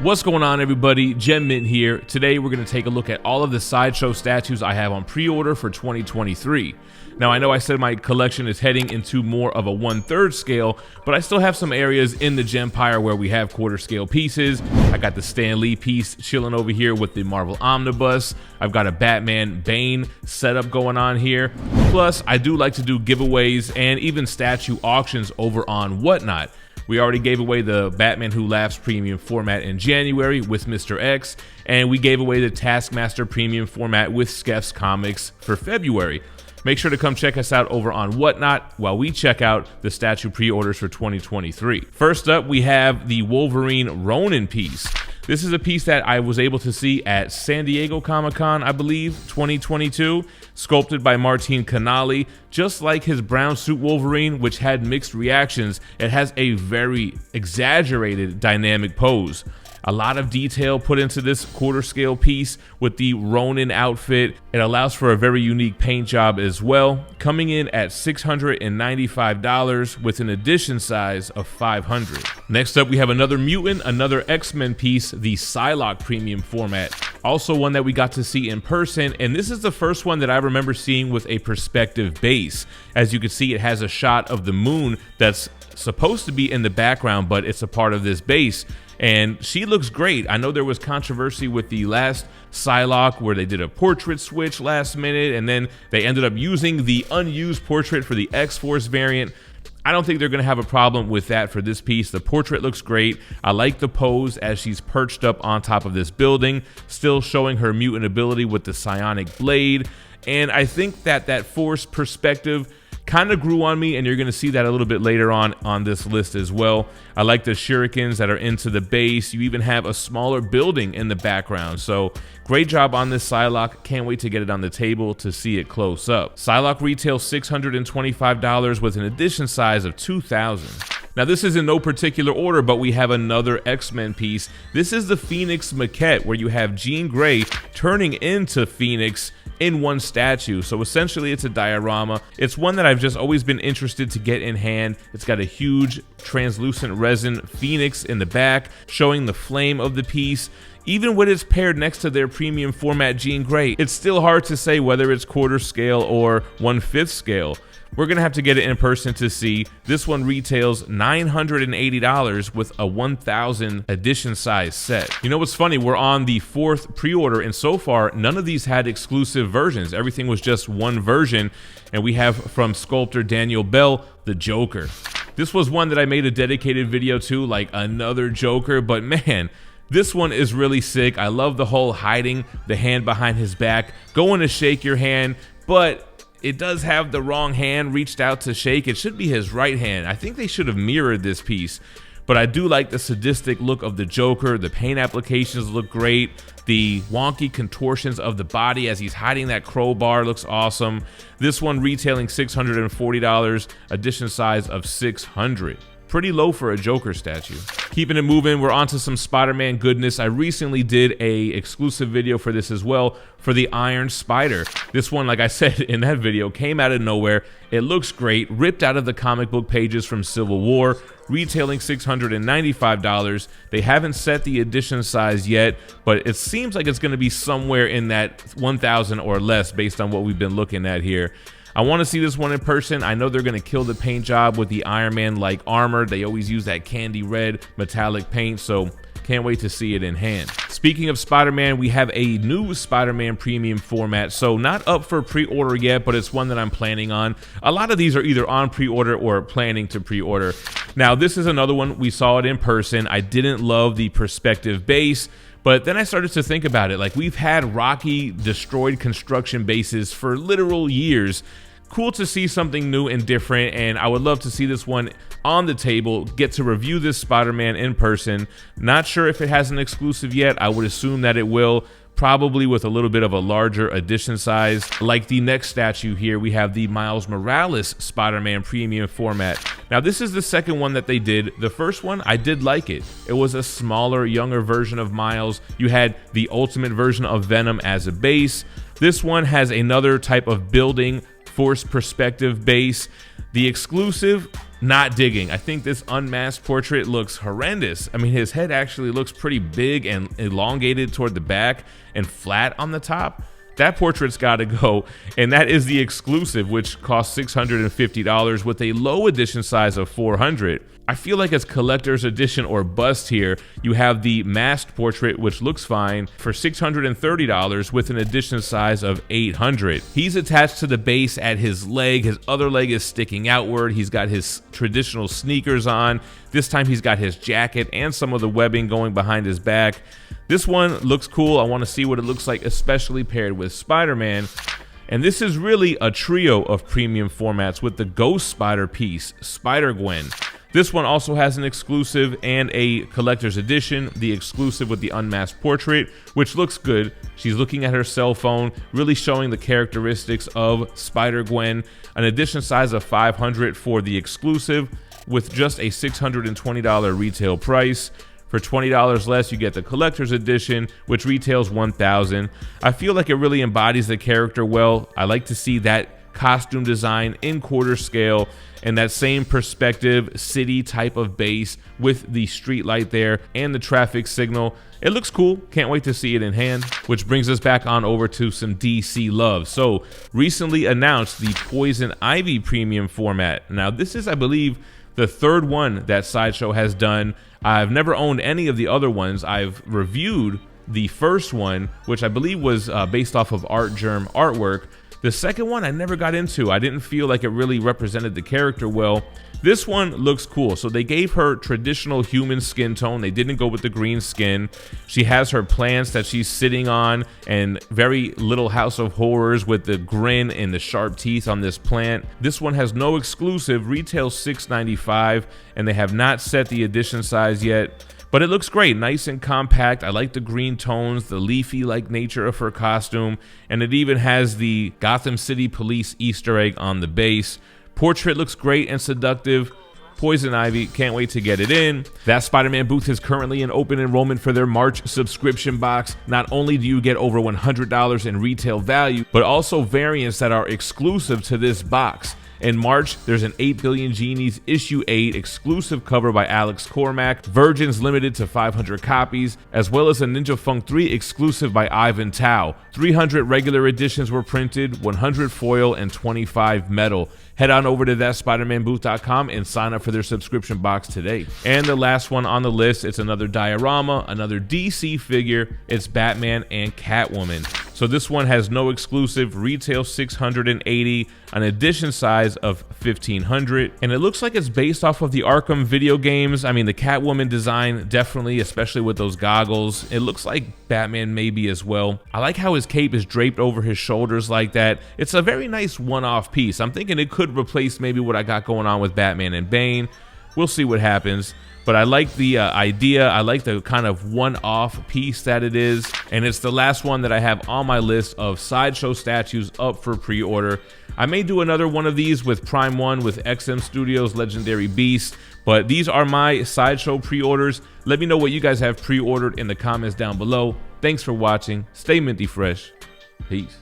What's going on, everybody? GemMint here. Today we're going to take a look at all of the Sideshow statues I have on pre-order for 2023. Now, I know I said my collection is heading into more of a 1/3 scale, but I still have some areas in the Gempire where we have quarter scale pieces. I got the Stan Lee piece chilling over here with the Marvel Omnibus. I've got a Batman Bane setup going on here. Plus, I do like to do giveaways and even statue auctions over on Whatnot. We already gave away the Batman Who Laughs premium format in January with Mr. X, and we gave away the Taskmaster premium format with Skeff's Comics for February. Make sure to come check us out over on Whatnot while we check out the statue pre-orders for 2023. First up, we have the Wolverine Ronin piece. This is a piece that I was able to see at San Diego Comic-Con, I believe, 2022, sculpted by Martin Canali. Just like his brown suit Wolverine, which had mixed reactions, it has a very exaggerated dynamic pose. A lot of detail put into this quarter scale piece with the Ronin outfit. It allows for a very unique paint job as well, coming in at $695 with an edition size of 500. Next up, we have another mutant, another X-Men piece, the Psylocke premium format. Also one that we got to see in person, and this is the first one that I remember seeing with a perspective base. As you can see, it has a shot of the moon that's supposed to be in the background, but it's a part of this base. And she looks great. I know there was controversy with the last Psylocke where they did a portrait switch last minute, and then they ended up using the unused portrait for the X-Force variant. I don't think they're going to have a problem with that for this piece. The portrait looks great. I like the pose as she's perched up on top of this building, still showing her mutant ability with the psionic blade. And I think that that Force perspective kind of grew on me, and you're going to see that a little bit later on this list as well. I like the shurikens that are into the base. You even have a smaller building in the background, so great job on this Psylocke. Can't wait to get it on the table to see it close up. Psylocke retails $625 with an edition size of 2,000. Now, this is in no particular order, but we have another X-Men piece. This is the Phoenix maquette, where you have Jean Grey turning into Phoenix in one statue. So essentially it's a diorama. It's one that I've just always been interested to get in hand. It's got a huge translucent resin Phoenix in the back, showing the flame of the piece. Even when it's paired next to their premium format Jean Grey, it's still hard to say whether it's quarter scale or 1/5 scale. We're gonna have to get it in person to see. This one retails $980 with a 1,000 edition size set. You know what's funny? We're on the 4th pre-order, and so far none of these had exclusive versions. Everything was just one version, and we have from sculptor Daniel Bell, the Joker. This was one that I made a dedicated video to, like another Joker, but man, this one is really sick. I love the whole hiding the hand behind his back, going to shake your hand, but it does have the wrong hand reached out to shake. It should be his right hand. I think they should have mirrored this piece, but I do like the sadistic look of the Joker. The paint applications look great. The wonky contortions of the body as he's hiding that crowbar looks awesome. This one retailing $640, edition size of 600. Pretty low for a Joker statue. Keeping it moving, we're onto some Spider-Man goodness. I recently did a exclusive video for this as well, for the Iron Spider. This one, like I said in that video, came out of nowhere. It looks great, ripped out of the comic book pages from Civil War, retailing $695. They haven't set the edition size yet, but it seems like it's going to be somewhere in that 1,000 or less based on what we've been looking at here. I want to see this one in person. I know they're going to kill the paint job with the Iron Man-like armor. They always use that candy red metallic paint, so can't wait to see it in hand. Speaking of Spider-Man, we have a new Spider-Man premium format, so not up for pre-order yet, but it's one that I'm planning on. A lot of these are either on pre-order or planning to pre-order. Now, this is another one. We saw it in person. I didn't love the perspective base, but then I started to think about it. Like, we've had Rocky destroyed construction bases for literal years. Cool to see something new and different, and I would love to see this one on the table, get to review this Spider-Man in person. Not sure if it has an exclusive yet. I would assume that it will, probably with a little bit of a larger edition size. Like the next statue here, we have the Miles Morales Spider-Man premium format. Now, this is the second one that they did. The first one, I did like it. It was a smaller, younger version of Miles. You had the ultimate version of Venom as a base. This one has another type of building, Force perspective base. The exclusive, Not digging. I think this unmasked portrait looks horrendous. I mean, his head actually looks pretty big and elongated toward the back and flat on the top. That portrait's got to go, and that is the exclusive, which costs $650 with a low edition size of 400. I feel like it's collector's edition or bust here. You have the masked portrait, which looks fine, for $630 with an edition size of 800. He's attached to the base at his leg. His other leg is sticking outward. He's got his traditional sneakers on. This time he's got his jacket and some of the webbing going behind his back. This one looks cool. I want to see what it looks like, especially paired with Spider-Man. And this is really a trio of premium formats with the Ghost Spider piece, Spider-Gwen. This one also has an exclusive and a collector's edition, the exclusive with the unmasked portrait, which looks good. She's looking at her cell phone, really showing the characteristics of Spider-Gwen. An edition size of 500 for the exclusive with just a $620 retail price. For $20 less, you get the collector's edition, which retails $1,000. I feel like it really embodies the character well. I like to see that costume design in quarter scale and that same perspective city type of base with the street light there and the traffic signal. It looks cool. Can't wait to see it in hand, which brings us back on over to some DC love. So recently announced the Poison Ivy premium format. Now this is, I believe, the third one that Sideshow has done. I've never owned any of the other ones. I've reviewed the first one, which I believe was based off of Art Germ artwork. The second one I never got into. I didn't feel like it really represented the character well. This one looks cool. So they gave her traditional human skin tone. They didn't go with the green skin. She has her plants that she's sitting on and very Little House of Horrors with the grin and the sharp teeth on this plant. This one has no exclusive, retails $695, and they have not set the edition size yet. But it looks great, nice and compact. I like the green tones, the leafy-like nature of her costume, and it even has the Gotham City Police Easter egg on the base. Portrait looks great and seductive. Poison Ivy, can't wait to get it in. That Spider-Man booth is currently in open enrollment for their March subscription box. Not only do you get over $100 in retail value, but also variants that are exclusive to this box. In March, there's an 8 Billion Genies issue 8 exclusive cover by Alex Cormack, Virgins limited to 500 copies, as well as a Ninja Funk 3 exclusive by Ivan Tao. 300 regular editions were printed, 100 foil, and 25 metal. Head on over to ThatSpiderManBooth.com and sign up for their subscription box today. And the last one on the list, it's another diorama, another DC figure. It's Batman and Catwoman. So this one has no exclusive, retail $680, an edition size of $1,500, and it looks like it's based off of the Arkham video games. I mean, the Catwoman design definitely, especially with those goggles. It looks like Batman maybe as well. I like how his cape is draped over his shoulders like that. It's a very nice one-off piece. I'm thinking it could replace maybe what I got going on with Batman and Bane. We'll see what happens. But I like the idea. I like the kind of one-off piece that it is. And it's the last one that I have on my list of Sideshow statues up for pre-order. I may do another one of these with Prime 1 with XM Studios Legendary Beast. But these are my Sideshow pre-orders. Let me know what you guys have pre-ordered in the comments down below. Thanks for watching. Stay minty fresh. Peace.